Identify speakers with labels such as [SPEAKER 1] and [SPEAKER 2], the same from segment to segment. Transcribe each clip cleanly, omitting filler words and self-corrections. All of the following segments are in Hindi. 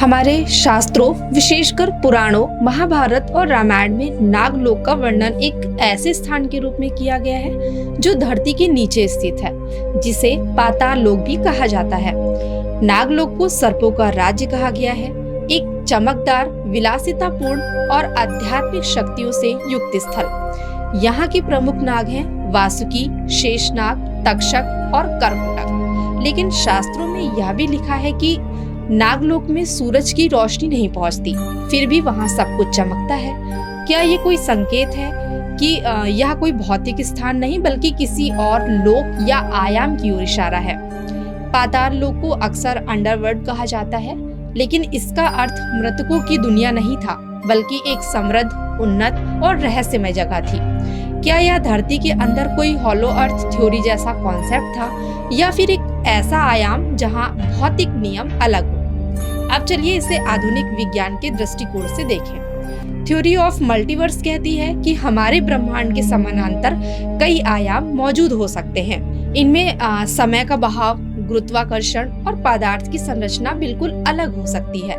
[SPEAKER 1] हमारे शास्त्रों, विशेषकर पुराणों, महाभारत और रामायण में नागलोक का वर्णन एक ऐसे स्थान के रूप में किया गया है जो धरती के नीचे स्थित है, जिसे पाताल लोक भी कहा जाता है। नागलोक को सर्पों का राज्य कहा गया है, एक चमकदार, विलासितापूर्ण और आध्यात्मिक शक्तियों से युक्त स्थल। यहाँ के प्रमुख नाग हैं वासुकी, शेषनाग, तक्षक और कर्कटक। लेकिन शास्त्रों में यह भी लिखा है कि नागलोक में सूरज की रोशनी नहीं पहुंचती, फिर भी वहां सब कुछ चमकता है। क्या ये कोई संकेत है कि यह कोई भौतिक स्थान नहीं बल्कि किसी और लोक या आयाम की ओर इशारा है? पाताल लोक को अक्सर अंडरवर्ल्ड कहा जाता है, लेकिन इसका अर्थ मृतकों की दुनिया नहीं था, बल्कि एक समृद्ध, उन्नत और रहस्यमय जगह थी। क्या यह धरती के अंदर कोई हॉलो अर्थ थ्योरी जैसा कॉन्सेप्ट था, या फिर एक ऐसा आयाम जहां भौतिक नियम अलग हो? अब चलिए इसे आधुनिक विज्ञान के दृष्टिकोण से देखें। थ्योरी ऑफ मल्टीवर्स कहती है कि हमारे ब्रह्मांड के समानांतर कई आयाम मौजूद हो सकते हैं। इनमें समय का बहाव, गुरुत्वाकर्षण और पदार्थ की संरचना बिल्कुल अलग हो सकती है।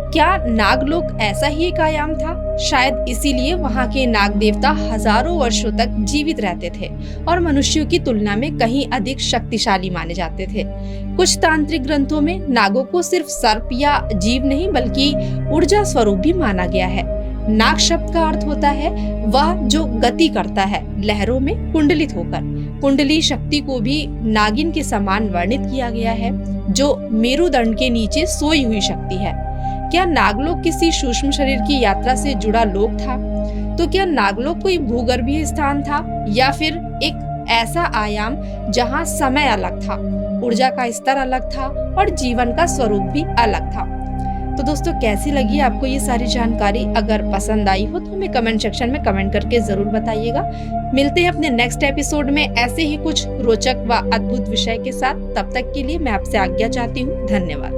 [SPEAKER 1] क्या नागलोक ऐसा ही एक आयाम था? शायद इसीलिए वहाँ के नाग देवता हजारों वर्षों तक जीवित रहते थे और मनुष्यों की तुलना में कहीं अधिक शक्तिशाली माने जाते थे। कुछ तांत्रिक ग्रंथों में नागों को सिर्फ सर्प या जीव नहीं बल्कि ऊर्जा स्वरूप भी माना गया है। नाग शब्द का अर्थ होता है वह जो गति करता है, लहरों में कुंडलित होकर। कुंडली शक्ति को भी नागिन के समान वर्णित किया गया है, जो मेरुदंड के नीचे सोई हुई शक्ति है। क्या नागलोक किसी सूक्ष्म शरीर की यात्रा से जुड़ा लोक था? तो क्या नागलोक कोई भूगर्भीय स्थान था, या फिर एक ऐसा आयाम जहां समय अलग था, ऊर्जा का स्तर अलग था और जीवन का स्वरूप भी अलग था? तो दोस्तों, कैसी लगी आपको ये सारी जानकारी? अगर पसंद आई हो तो हमें कमेंट सेक्शन में कमेंट करके जरूर बताइएगा। मिलते हैं अपने नेक्स्ट एपिसोड में ऐसे ही कुछ रोचक व अद्भुत विषय के साथ। तब तक के लिए मैं आपसे आज्ञा चाहती हूँ। धन्यवाद।